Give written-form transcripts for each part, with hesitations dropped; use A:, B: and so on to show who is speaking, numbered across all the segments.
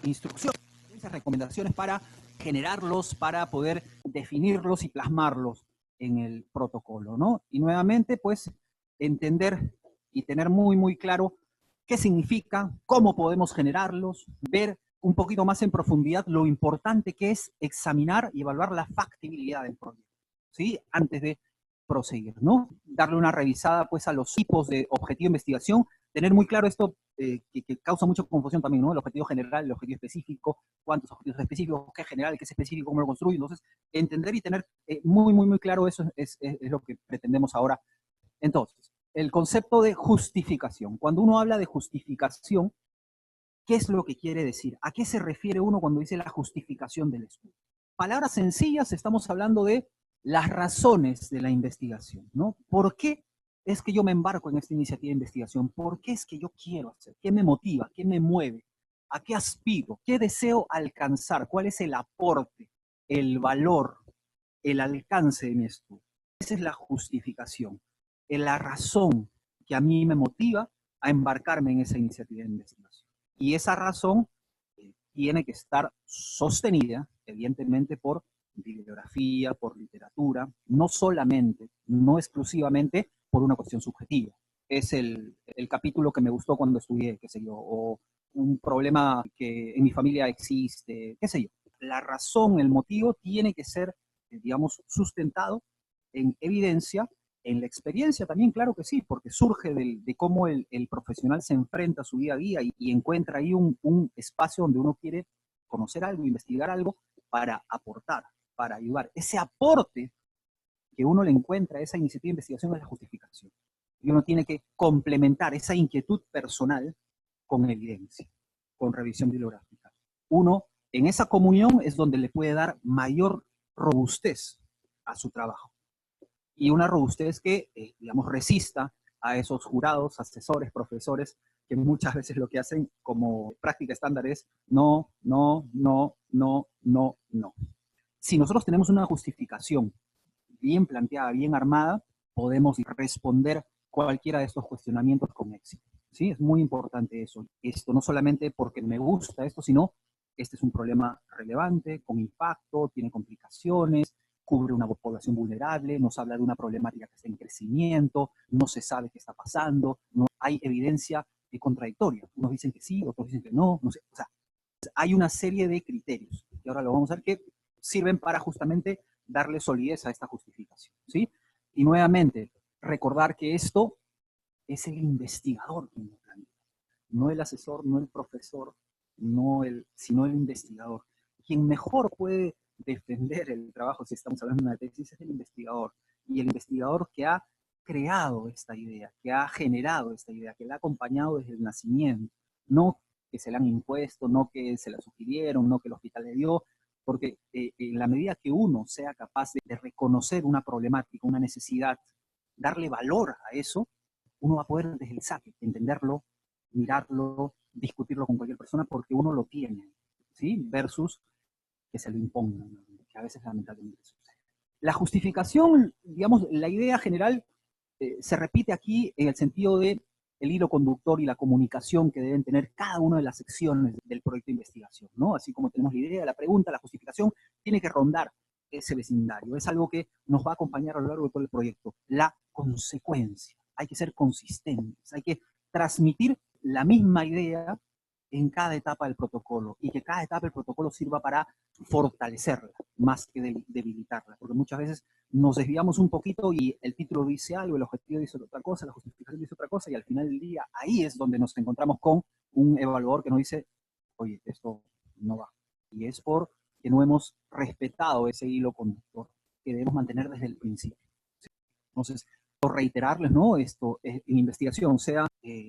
A: instrucciones, esas recomendaciones para generarlos, para poder definirlos y plasmarlos en el protocolo, ¿no? Y nuevamente, pues, entender y tener muy, muy claro qué significa, cómo podemos generarlos, ver un poquito más en profundidad lo importante que es examinar y evaluar la factibilidad del proyecto, ¿sí? Antes de proseguir, ¿no? Darle una revisada, pues, a los tipos de objetivo de investigación, tener muy claro esto que causa mucha confusión también, ¿no? El objetivo general, el objetivo específico, cuántos objetivos específicos, qué es general, qué es específico, cómo lo construyo. Entonces, entender y tener muy, muy, muy claro eso es lo que pretendemos ahora. Entonces, el concepto de justificación. Cuando uno habla de justificación, ¿qué es lo que quiere decir? ¿A qué se refiere uno cuando dice la justificación del estudio? Palabras sencillas, estamos hablando de las razones de la investigación, ¿no? ¿Por qué es que yo me embarco en esta iniciativa de investigación? ¿Por qué es que yo quiero hacer? ¿Qué me motiva? ¿Qué me mueve? ¿A qué aspiro? ¿Qué deseo alcanzar? ¿Cuál es el aporte, el valor, el alcance de mi estudio? Esa es la justificación, es la razón que a mí me motiva a embarcarme en esa iniciativa de investigación. Y esa razón tiene que estar sostenida, evidentemente, por bibliografía, por literatura, no solamente, no exclusivamente por una cuestión subjetiva. Es el capítulo que me gustó cuando estudié, qué sé yo, o un problema que en mi familia existe, qué sé yo. La razón, el motivo tiene que ser, digamos, sustentado en evidencia, en la experiencia también, claro que sí, porque surge de cómo el profesional se enfrenta a su día a día y encuentra ahí un espacio donde uno quiere conocer algo, investigar algo para aportar, para ayudar. Ese aporte que uno le encuentra a esa iniciativa de investigación es la justificación. Y uno tiene que complementar esa inquietud personal con evidencia, con revisión bibliográfica. Uno, en esa comunión es donde le puede dar mayor robustez a su trabajo. Y una robustez que, digamos, resista a esos jurados, asesores, profesores, que muchas veces lo que hacen como práctica estándar es no, no, no, no, no, no. Si nosotros tenemos una justificación bien planteada, bien armada, podemos responder cualquiera de estos cuestionamientos con éxito. ¿Sí? Es muy importante eso. Esto no solamente porque me gusta esto, sino este es un problema relevante, con impacto, tiene complicaciones, cubre una población vulnerable, nos habla de una problemática que está en crecimiento, no se sabe qué está pasando, no hay evidencia contradictoria. Unos dicen que sí, otros dicen que no, no sé. O sea, hay una serie de criterios, y ahora lo vamos a ver, que sirven para justamente darle solidez a esta justificación, ¿sí? Y nuevamente, recordar que esto es el investigador quien lo plantea, no el asesor, no el profesor, sino el investigador. Quien mejor puede defender el trabajo, si estamos hablando de una tesis, es el investigador. Y el investigador que ha creado esta idea, que ha generado esta idea, que la ha acompañado desde el nacimiento, no que se la han impuesto, no que se la sugirieron, no que el hospital le dio, porque en la medida que uno sea capaz de reconocer una problemática, una necesidad, darle valor a eso, uno va a poder desde el saque entenderlo, mirarlo, discutirlo con cualquier persona porque uno lo tiene, ¿sí? Versus que se lo impongan, que a veces lamentablemente sucede. La justificación, digamos, la idea general se repite aquí en el sentido de el hilo conductor y la comunicación que deben tener cada una de las secciones del proyecto de investigación, ¿no? Así como tenemos la idea, la pregunta, la justificación, tiene que rondar ese vecindario. Es algo que nos va a acompañar a lo largo de todo el proyecto. La consecuencia. Hay que ser consistentes, hay que transmitir la misma idea en cada etapa del protocolo y que cada etapa del protocolo sirva para fortalecerla más que debilitarla, porque muchas veces nos desviamos un poquito y el título dice algo, el objetivo dice otra cosa, la justificación dice otra cosa y al final del día ahí es donde nos encontramos con un evaluador que nos dice, oye, esto no va. Y es porque no hemos respetado ese hilo conductor que debemos mantener desde el principio. Entonces, por reiterarles, ¿no? Esto en investigación, sea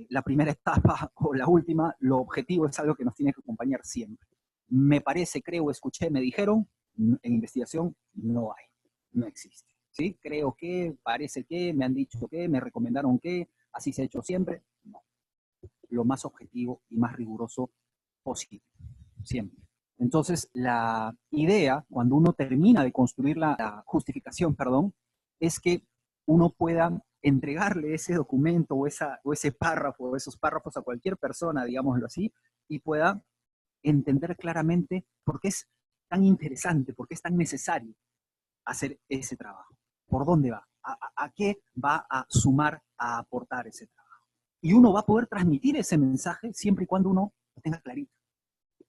A: la primera etapa o la última, lo objetivo es algo que nos tiene que acompañar siempre. Me parece, creo, escuché, me dijeron, en investigación no hay, no existe. ¿Sí? Creo que, parece que, me han dicho que, me recomendaron que, así se ha hecho siempre. No. Lo más objetivo y más riguroso posible, siempre. Entonces, la idea, cuando uno termina de construir la justificación, perdón, es que uno pueda entregarle ese documento o ese párrafo o esos párrafos a cualquier persona, digámoslo así, y pueda entender claramente por qué es tan interesante, por qué es tan necesario hacer ese trabajo. ¿Por dónde va? ¿A qué va a sumar, a aportar ese trabajo? Y uno va a poder transmitir ese mensaje siempre y cuando uno lo tenga clarito.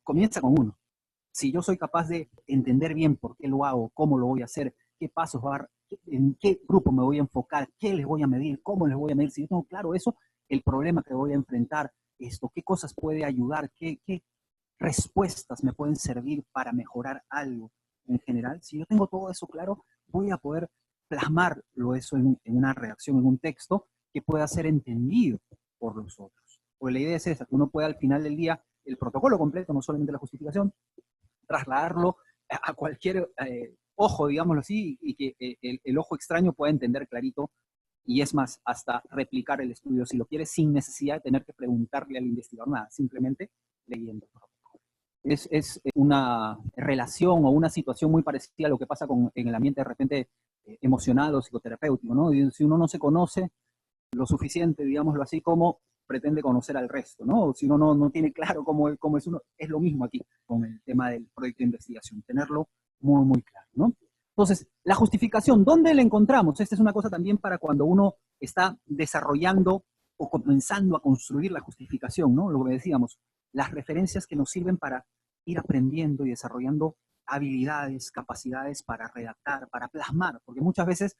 A: Comienza con uno. Si yo soy capaz de entender bien por qué lo hago, cómo lo voy a hacer, qué pasos va a, en qué grupo me voy a enfocar, qué les voy a medir, cómo les voy a medir, si yo tengo claro eso, el problema que voy a enfrentar, esto, qué cosas puede ayudar, qué respuestas me pueden servir para mejorar algo en general. Si yo tengo todo eso claro, voy a poder plasmarlo eso en una redacción, en un texto que pueda ser entendido por los otros. Porque la idea es esa, que uno pueda al final del día, el protocolo completo, no solamente la justificación, trasladarlo a cualquier ojo, digámoslo así, y que el ojo extraño pueda entender clarito, y es más, hasta replicar el estudio si lo quiere, sin necesidad de tener que preguntarle al investigador nada, simplemente leyendo. Es una relación o una situación muy parecida a lo que pasa en el ambiente de repente emocional o psicoterapéutico, ¿no? Y si uno no se conoce lo suficiente, digámoslo así, como pretende conocer al resto, ¿no? Si uno no tiene claro cómo es uno, es lo mismo aquí con el tema del proyecto de investigación, tenerlo muy, muy claro, ¿no? Entonces, la justificación, ¿dónde la encontramos? Esta es una cosa también para cuando uno está desarrollando o comenzando a construir la justificación, ¿no? Lo que decíamos, las referencias que nos sirven para ir aprendiendo y desarrollando habilidades, capacidades para redactar, para plasmar, porque muchas veces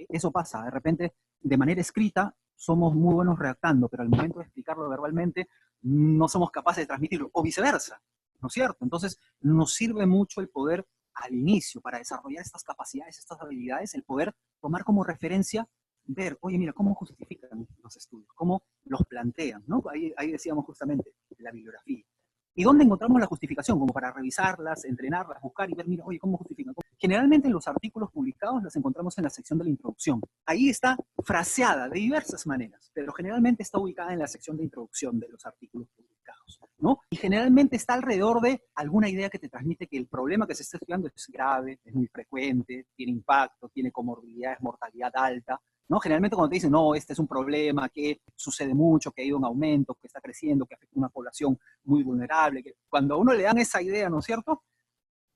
A: eso pasa, de repente de manera escrita somos muy buenos redactando, pero al momento de explicarlo verbalmente no somos capaces de transmitirlo, o viceversa, ¿no es cierto? Entonces nos sirve mucho el poder al inicio para desarrollar estas capacidades, estas habilidades, el poder tomar como referencia, ver, oye, mira, cómo justifican los estudios, cómo los plantean, ¿no? Ahí decíamos justamente la bibliografía. ¿Y dónde encontramos la justificación? Como para revisarlas, entrenarlas, buscar y ver, mira, oye, ¿cómo justifican? Generalmente en los artículos publicados las encontramos en la sección de la introducción. Ahí está fraseada de diversas maneras, pero generalmente está ubicada en la sección de introducción de los artículos publicados, ¿no? Y generalmente está alrededor de alguna idea que te transmite que el problema que se está estudiando es grave, es muy frecuente, tiene impacto, tiene comorbilidades, mortalidad alta, ¿no? Generalmente cuando te dicen, no, este es un problema que sucede mucho, que ha ido en aumento, que está creciendo, que afecta a una población muy vulnerable, que cuando a uno le dan esa idea, ¿no es cierto?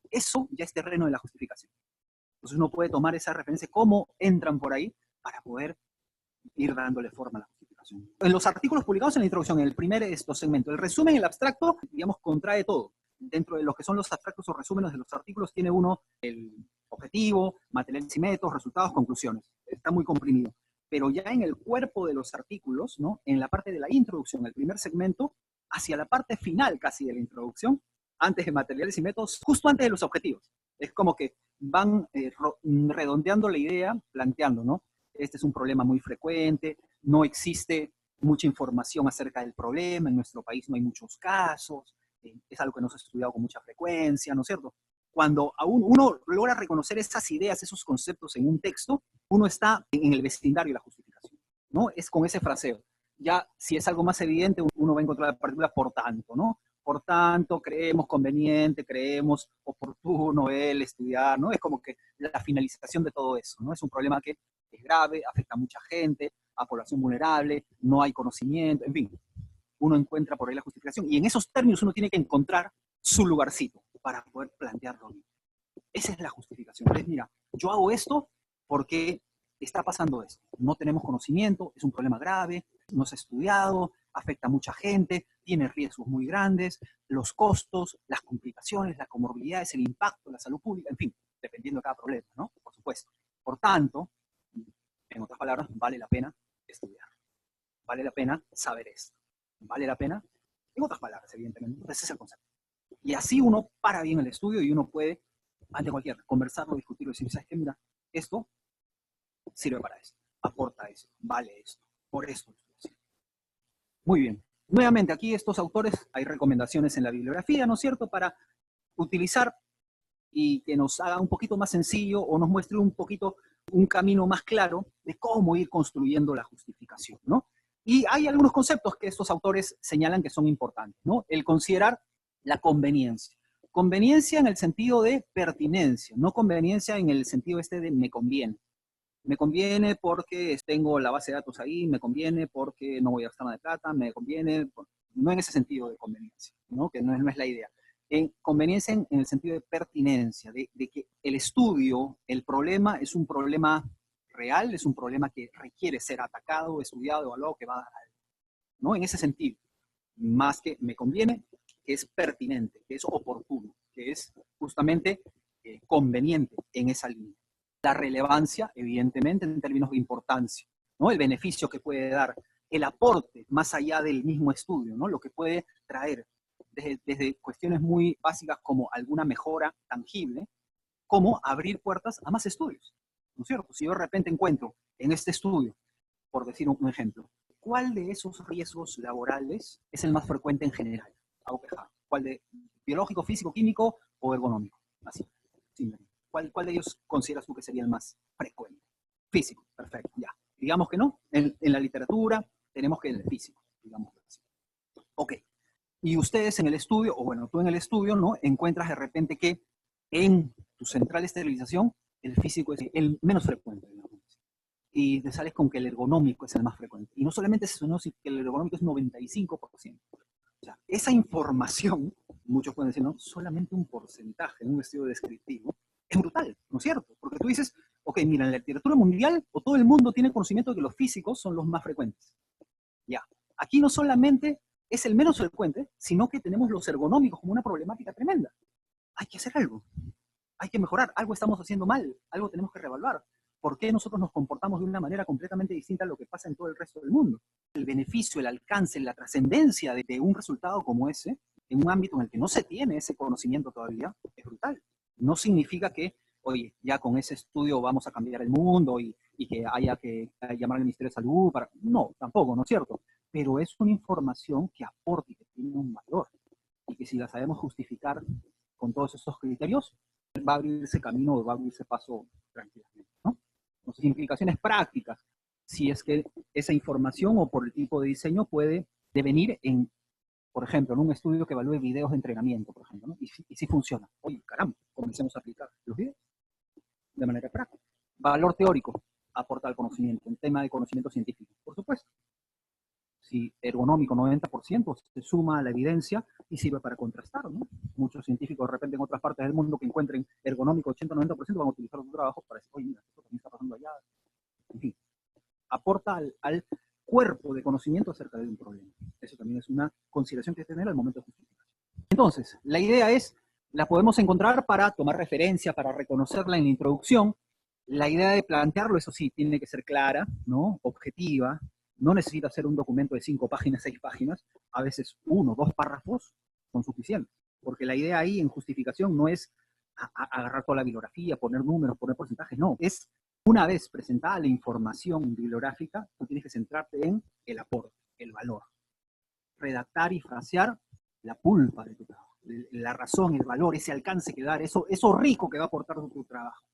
A: Eso ya es terreno de la justificación. Entonces uno puede tomar esa referencia, cómo entran por ahí, para poder ir dándole forma a la justificación. En los artículos publicados en la introducción, en el primer segmento, el resumen, el abstracto, digamos, contrae todo. Dentro de lo que son los abstractos o resúmenes de los artículos, tiene uno el objetivo, materiales y métodos, resultados, conclusiones. Está muy comprimido. Pero ya en el cuerpo de los artículos, ¿no? En la parte de la introducción, el primer segmento, hacia la parte final casi de la introducción, antes de materiales y métodos, justo antes de los objetivos. Es como que van redondeando la idea, planteando, ¿no? Este es un problema muy frecuente, no existe mucha información acerca del problema, en nuestro país no hay muchos casos, es algo que no se ha estudiado con mucha frecuencia, ¿no es cierto? Cuando aún uno logra reconocer esas ideas, esos conceptos en un texto, uno está en el vecindario de la justificación, ¿no? Es con ese fraseo. Ya, si es algo más evidente, uno va a encontrar la partícula por tanto, ¿no? Por tanto, creemos conveniente, creemos oportuno el estudiar, ¿no? Es como que la finalización de todo eso, ¿no? Es un problema que es grave, afecta a mucha gente, a población vulnerable, no hay conocimiento, en fin. Uno encuentra por ahí la justificación y en esos términos uno tiene que encontrar su lugarcito para poder plantearlo bien. Esa es la justificación. Entonces, mira, yo hago esto porque está pasando esto. No tenemos conocimiento, es un problema grave, no se ha estudiado, afecta a mucha gente, tiene riesgos muy grandes, los costos, las complicaciones, las comorbilidades, el impacto en la salud pública, en fin, dependiendo de cada problema, ¿no? Por supuesto. Por tanto, en otras palabras, vale la pena estudiar. Vale la pena saber esto. Vale la pena, en otras palabras, evidentemente. Ese es el concepto. Y así uno para bien el estudio y uno puede, ante cualquier, conversarlo, discutirlo, decir, ¿sabes qué? Mira, esto sirve para esto, aporta esto, vale esto, por esto. Muy bien. Nuevamente, aquí estos autores, hay recomendaciones en la bibliografía, ¿no es cierto?, para utilizar y que nos haga un poquito más sencillo o nos muestre un poquito un camino más claro de cómo ir construyendo la justificación, ¿no? Y hay algunos conceptos que estos autores señalan que son importantes, ¿no? El considerar la conveniencia. Conveniencia en el sentido de pertinencia, no conveniencia en el sentido este de me conviene. Me conviene porque tengo la base de datos ahí, me conviene porque no voy a gastar nada de plata, me conviene, no en ese sentido de conveniencia, ¿no? Que no es la idea, Conveniencia en el sentido de pertinencia, de que el estudio, el problema es un problema real, es un problema que requiere ser atacado, estudiado, evaluado, que va a dar algo, ¿no? En ese sentido, más que me conviene, que es pertinente, que es oportuno, que es justamente conveniente en esa línea. La relevancia, evidentemente, en términos de importancia, ¿no? El beneficio que puede dar, el aporte más allá del mismo estudio, ¿no? Lo que puede traer desde cuestiones muy básicas como alguna mejora tangible, como abrir puertas a más estudios, ¿no es cierto? Si yo de repente encuentro en este estudio, por decir un ejemplo, ¿cuál de esos riesgos laborales es el más frecuente en general? ¿Cuál de biológico, físico, químico o ergonómico? Así, simplemente. ¿Cuál de ellos consideras tú que sería el más frecuente? Físico, perfecto, ya. Digamos que no, en la literatura tenemos que el físico, digamos así. Ok, y ustedes en el estudio, o bueno, tú en el estudio, ¿no? Encuentras de repente que en tu central de esterilización el físico es el menos frecuente, digamos. Y te sales con que el ergonómico es el más frecuente. Y no solamente eso, sino que el ergonómico es 95%. O sea, esa información, muchos pueden decir, no, solamente un porcentaje en un estudio descriptivo, es brutal, ¿no es cierto? Porque tú dices, ok, mira, en la literatura mundial, o todo el mundo tiene conocimiento de que los físicos son los más frecuentes. Ya, aquí no solamente es el menos frecuente, sino que tenemos los ergonómicos como una problemática tremenda. Hay que hacer algo, hay que mejorar, algo estamos haciendo mal, algo tenemos que reevaluar. ¿Por qué nosotros nos comportamos de una manera completamente distinta a lo que pasa en todo el resto del mundo? El beneficio, el alcance, la trascendencia de un resultado como ese, en un ámbito en el que no se tiene ese conocimiento todavía, es brutal. No significa que, oye, ya con ese estudio vamos a cambiar el mundo y que haya que llamar al Ministerio de Salud para... No, tampoco, ¿no es cierto? Pero es una información que aporta y que tiene un valor. Y que si la sabemos justificar con todos esos criterios, va a abrirse camino, va a abrirse paso tranquilamente, ¿no? Entonces, implicaciones prácticas, si es que esa información o por el tipo de diseño puede devenir en, por ejemplo, en un estudio que evalúe videos de entrenamiento, por ejemplo, ¿no? Y si funciona. Oye, caramba, comencemos a aplicar los videos de manera práctica. Valor teórico, aporta al conocimiento, un tema de conocimiento científico, por supuesto. Si ergonómico 90%, se suma a la evidencia y sirve para contrastar, ¿no? Muchos científicos de repente en otras partes del mundo que encuentren ergonómico 80-90% van a utilizar su trabajo para decir, oye, mira, esto también está pasando allá. En fin, aporta al cuerpo de conocimiento acerca de un problema. Eso también es una consideración que hay que tener al momento de justificar. Entonces, la idea es, la podemos encontrar para tomar referencia, para reconocerla en la introducción. La idea de plantearlo, eso sí, tiene que ser clara, ¿no? Objetiva. No necesita ser un documento de 5 páginas, 6 páginas. A veces 1, 2 párrafos son suficientes. Porque la idea ahí en justificación no es agarrar toda la bibliografía, poner números, poner porcentajes, no. Es una vez presentada la información bibliográfica, tú tienes que centrarte en el aporte, el valor. Redactar y frasear la pulpa de tu trabajo, la razón, el valor, ese alcance que dar, eso rico que va a aportar tu trabajo.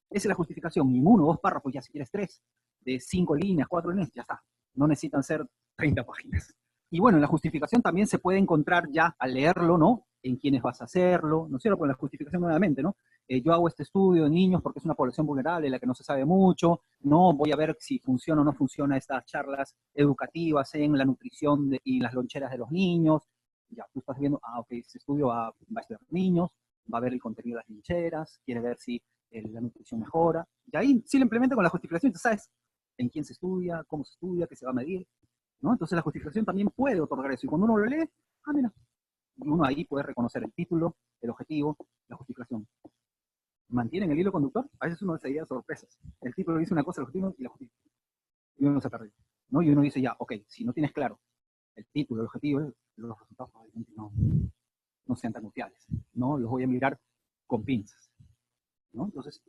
A: Esa es la justificación. Y en 1 o 2 párrafos, ya si quieres 3, de 5 líneas, 4 líneas, ya está. No necesitan ser 30 páginas. Y bueno, en la justificación también se puede encontrar ya al leerlo, ¿no? En quiénes vas a hacerlo, ¿no es cierto? Con la justificación nuevamente, ¿no? Yo hago este estudio de niños porque es una población vulnerable, la que no se sabe mucho, no voy a ver si funciona o no funciona estas charlas educativas en la nutrición y las loncheras de los niños. Ya, tú estás viendo, ok, este estudio va a estudiar niños, va a ver el contenido de las loncheras, quiere ver si la nutrición mejora, y ahí sí lo implementa con la justificación, tú sabes en quién se estudia, cómo se estudia, qué se va a medir, ¿no? Entonces la justificación también puede otorgar eso, y cuando uno lo lee, mira, uno ahí puede reconocer el título, el objetivo, la justificación. ¿Mantienen el hilo conductor? A veces uno se lleva sorpresas. El título dice una cosa, el objetivo y la justificación. Y uno se perdió, ¿no? Y uno dice ya, ok, si no tienes claro el título, el objetivo, los resultados probablemente no sean tan confiables, ¿no? Los voy a mirar con pinzas, ¿no? Entonces,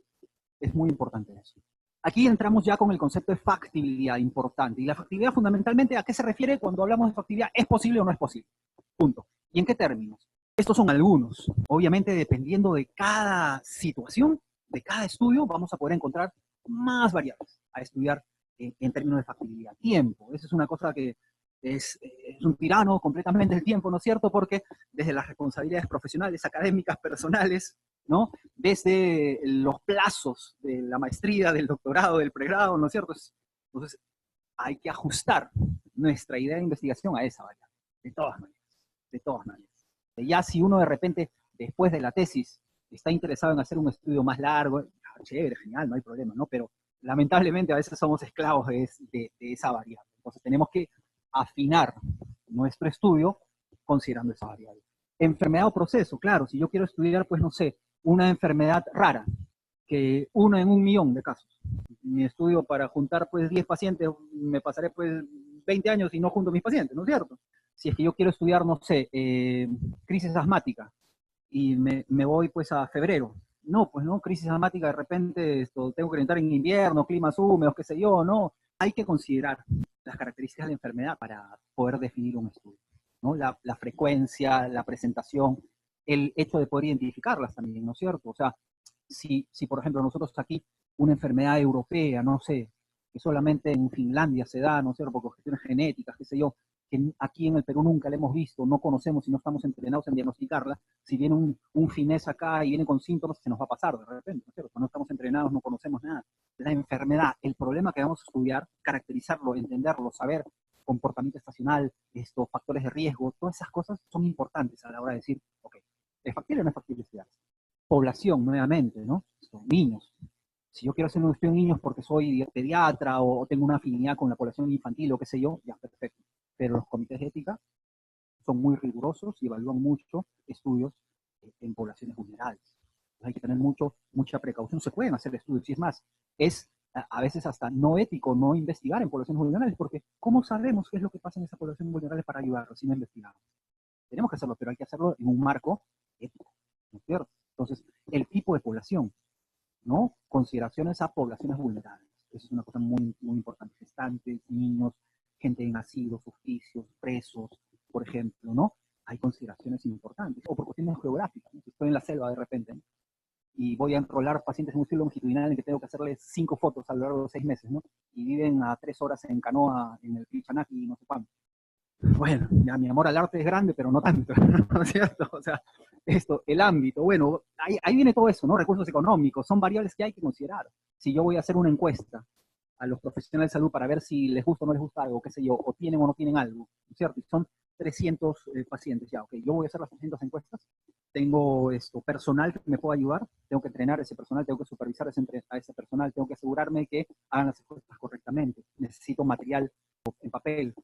A: es muy importante eso. Aquí entramos ya con el concepto de factibilidad importante. Y la factibilidad fundamentalmente, ¿a qué se refiere cuando hablamos de factibilidad? ¿Es posible o no es posible? Punto. ¿Y en qué términos? Estos son algunos. Obviamente, dependiendo de cada situación, de cada estudio, vamos a poder encontrar más variables a estudiar en términos de factibilidad. Tiempo. Esa es una cosa que es un tirano completamente el tiempo, ¿no es cierto? Porque desde las responsabilidades profesionales, académicas, personales, ¿no? Desde los plazos de la maestría, del doctorado, del pregrado, ¿no es cierto? Entonces, hay que ajustar nuestra idea de investigación a esa variable, de todas maneras, de todas maneras. Ya si uno de repente después de la tesis está interesado en hacer un estudio más largo, chévere, genial, no hay problema, ¿no? Pero lamentablemente a veces somos esclavos de esa variable. Entonces tenemos que afinar nuestro estudio considerando esa variable. Enfermedad o proceso, claro, si yo quiero estudiar, pues no sé, una enfermedad rara, que uno en 1.000.000 de casos. Mi estudio para juntar pues 10 pacientes, me pasaré pues 20 años y no junto mis pacientes, ¿no es cierto? Si es que yo quiero estudiar, no sé, crisis asmática, y me voy pues a febrero. No, pues no, crisis asmática, de repente tengo que entrar en invierno, climas húmedos, qué sé yo, no. Hay que considerar las características de la enfermedad para poder definir un estudio, ¿no? La frecuencia, la presentación, el hecho de poder identificarlas también, ¿no es cierto? O sea, si por ejemplo nosotros aquí una enfermedad europea, no sé, que solamente en Finlandia se da, ¿no es cierto?, por cuestiones genéticas, qué sé yo, que aquí en el Perú nunca la hemos visto, no conocemos y no estamos entrenados en diagnosticarla, si viene un finés acá y viene con síntomas, se nos va a pasar de repente, ¿no es cierto? No estamos entrenados, no conocemos nada. La enfermedad, el problema que vamos a estudiar, caracterizarlo, entenderlo, saber comportamiento estacional, factores de riesgo, todas esas cosas son importantes a la hora de decir, ok, ¿es factible o no es factible estudiar? Población, nuevamente, ¿no? Son niños. Si yo quiero hacer un estudio en niños porque soy pediatra o tengo una afinidad con la población infantil o qué sé yo, ya, perfecto. Pero los comités de ética son muy rigurosos y evalúan mucho estudios en poblaciones vulnerables. Entonces hay que tener mucha precaución. Se pueden hacer estudios, y es más, es a veces hasta no ético no investigar en poblaciones vulnerables, porque ¿cómo sabemos qué es lo que pasa en esa población vulnerable para ayudarlos si no investigamos? Tenemos que hacerlo, pero hay que hacerlo en un marco ético, ¿no es cierto? Entonces, el tipo de población, ¿no? Consideraciones a poblaciones vulnerables. Eso es una cosa muy, muy importante. Gestantes, niños, gente en asilos, hospicios, presos, por ejemplo, ¿no? Hay consideraciones importantes. O por cuestiones geográficas, ¿no? Si estoy en la selva de repente, ¿no?, y voy a enrolar pacientes en un ciclo longitudinal en que tengo que hacerles 5 fotos a lo largo de 6 meses, ¿no? Y viven a 3 horas en canoa en el Pichanaki y no sé cuánto. Bueno, ya mi amor al arte es grande, pero no tanto, ¿no es cierto? O sea, el ámbito, bueno, ahí viene todo eso, ¿no? Recursos económicos, son variables que hay que considerar. Si yo voy a hacer una encuesta a los profesionales de salud para ver si les gusta o no les gusta algo, qué sé yo, o tienen o no tienen algo, ¿no es cierto? Y son 300 pacientes, ya, ok, yo voy a hacer las 300 encuestas, tengo personal que me pueda ayudar, tengo que entrenar a ese personal, tengo que supervisar a ese personal, tengo que asegurarme que hagan las encuestas correctamente, necesito material en papel,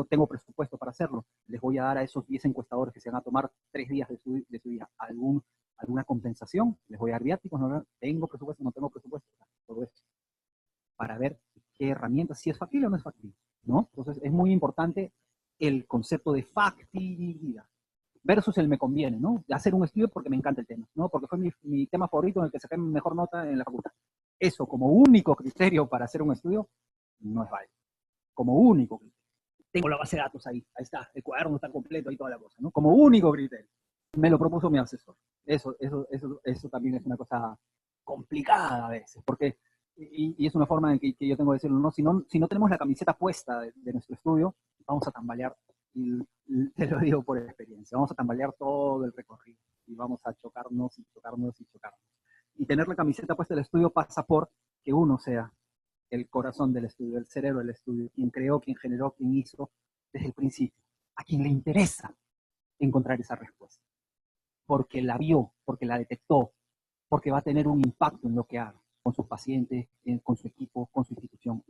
A: tengo presupuesto para hacerlo, les voy a dar a esos 10 encuestadores que se van a tomar 3 días de su día alguna compensación, les voy a dar viáticos, ¿no? Tengo presupuesto, no tengo presupuesto, todo eso, para ver qué herramientas, si es factible o no es factible, ¿no? Entonces es muy importante el concepto de factibilidad versus el me conviene, ¿no? De hacer un estudio porque me encanta el tema, ¿no? Porque fue mi tema favorito en el que saqué mejor nota en la facultad. Eso como único criterio para hacer un estudio no es válido. Como único criterio. Tengo la base de datos ahí está, el cuaderno está completo y toda la cosa, ¿no? Como único criterio. Me lo propuso mi asesor. Eso también es una cosa complicada a veces, porque, y es una forma en que yo tengo de decirlo, ¿no? Si no tenemos la camiseta puesta de nuestro estudio, vamos a tambalear, y te lo digo por experiencia, vamos a tambalear todo el recorrido, y vamos a chocarnos y chocarnos y chocarnos. Y tener la camiseta puesta del estudio pasa por que uno sea el corazón del estudio, el cerebro del estudio, quien creó, quien generó, quien hizo desde el principio, a quien le interesa encontrar esa respuesta, porque la vio, porque la detectó, porque va a tener un impacto en lo que haga, con sus pacientes, con su equipo, con su institución.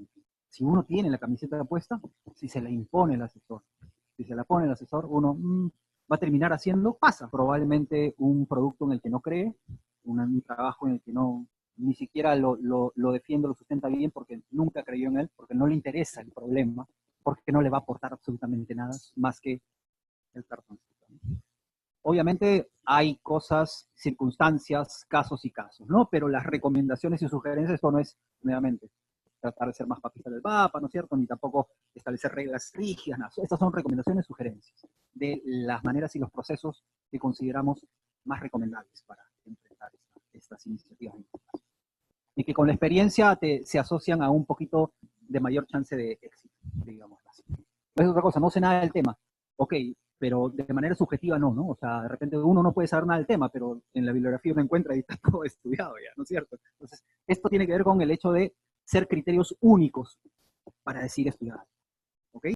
A: Si uno tiene la camiseta puesta, si se la impone el asesor, si se la pone el asesor, uno va a terminar haciendo, probablemente un producto en el que no cree, un trabajo en el que ni siquiera lo defiende, lo sustenta bien, porque nunca creyó en él, porque no le interesa el problema, porque no le va a aportar absolutamente nada más que el cartoncito. Obviamente hay cosas, circunstancias, casos y casos, ¿no? Pero las recomendaciones y sugerencias, esto no es, nuevamente, tratar de ser más papista del Papa, ¿no es cierto? Ni tampoco establecer reglas rígidas, nada. Estas son recomendaciones y sugerencias de las maneras y los procesos que consideramos más recomendables para enfrentar estas iniciativas. Y que con la experiencia se asocian a un poquito de mayor chance de éxito, digamos así. Es otra cosa, no sé nada del tema. Ok, pero de manera subjetiva no, ¿no? O sea, de repente uno no puede saber nada del tema, pero en la bibliografía uno encuentra y está todo estudiado ya, ¿no es cierto? Entonces, esto tiene que ver con el hecho de ser criterios únicos para decir estudiar.